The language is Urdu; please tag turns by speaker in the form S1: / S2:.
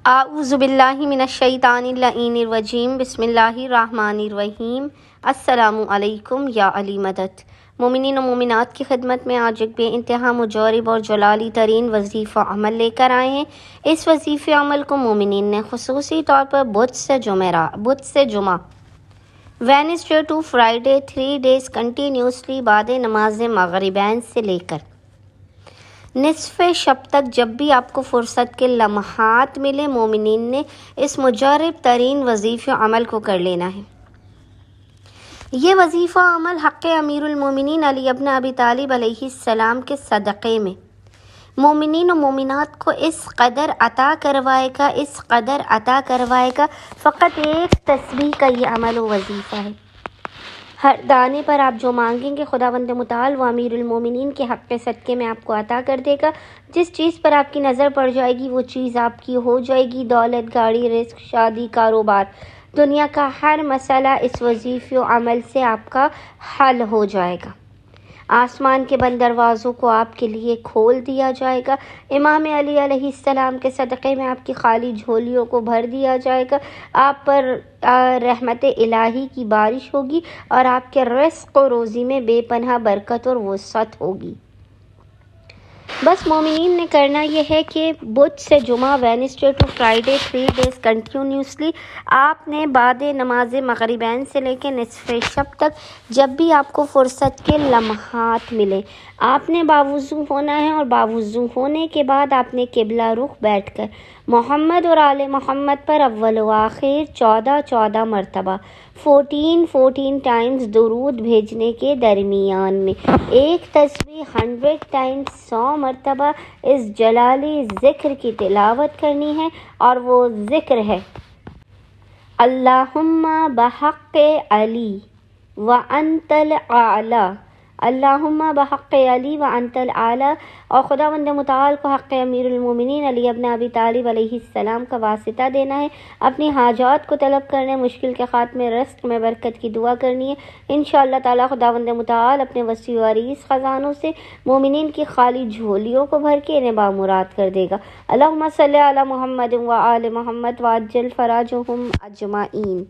S1: اعوذ باللہ من الشیطان اللعین الرجیم بسم اللہ الرحمن الرحیم۔ السلام علیکم یا علی مدد۔ مومنین و مومنات کی خدمت میں آج ایک بے انتہا مجرب اور جلالی ترین وظیفہ عمل لے کر آئے ہیں۔ اس وظیفہ عمل کو مومنین نے خصوصی طور پر بدھ سے جمعہ Wednesday to Friday 3 days continuously بعد نماز مغربین سے لے کر نصف شب تک جب بھی آپ کو فرصت کے لمحات ملے، مومنین نے اس مجرب ترین وظیفہ عمل کو کر لینا ہے۔ یہ وظیفہ عمل حق امیر المومنین علی ابن ابی طالب علیہ السلام کے صدقے میں مومنین و مومنات کو اس قدر عطا کروائے گا فقط ایک تسبیح کا یہ عمل و وظیفہ ہے۔ ہر دانے پر آپ جو مانگیں گے خداوند متعال وہ امیر المومنین کے حق کے صدقے میں آپ کو عطا کر دے گا۔ جس چیز پر آپ کی نظر پڑ جائے گی وہ چیز آپ کی ہو جائے گی۔ دولت، گاڑی، رزق، شادی، کاروبار، دنیا کا ہر مسئلہ اس وظیفہ عمل سے آپ کا حل ہو جائے گا۔ آسمان کے بند دروازوں کو آپ کے لیے کھول دیا جائے گا۔ امام علی علیہ السلام کے صدقے میں آپ کی خالی جھولیوں کو بھر دیا جائے گا۔ آپ پر رحمت الہی کی بارش ہوگی اور آپ کے رزق و روزی میں بے پناہ برکت اور وسعت ہوگی۔ بس مومنین نے کرنا یہ ہے کہ بدھ سے جمعہ Wednesday to Friday 3 days continuously آپ نے بعد نماز مغربین سے لے کے نصف شب تک جب بھی آپ کو فرصت کے لمحات ملے آپ نے باوضو ہونا ہے، اور باوضو ہونے کے بعد آپ نے قبلہ رخ بیٹھ کر محمد اور آل محمد پر اول و آخر 14 مرتبہ 14 times درود بھیجنے کے درمیان میں ایک تسبیح 100 times 100 مرتبہ اس جلالی ذکر کی تلاوت کرنی ہے، اور وہ ذکر ہے اللہم بحق علی وانت الاعلی، اللہم بحق علی وانت الاعلی، اور خداوند متعال کو حق امیر المومنین علی ابن ابی طالب علیہ السلام کا واسطہ دینا ہے، اپنی حاجات کو طلب کرنے، مشکل کے خاتمے، رزق میں برکت کی دعا کرنی ہے۔ انشاءاللہ تعالی خداوند متعال اپنے وسیع و عریض خزانوں سے مومنین کی خالی جھولیوں کو بھر کے انہیں بامراد کر دے گا۔ اللہم صلی علی محمد و آل محمد وعجل فراجہم اجمعین۔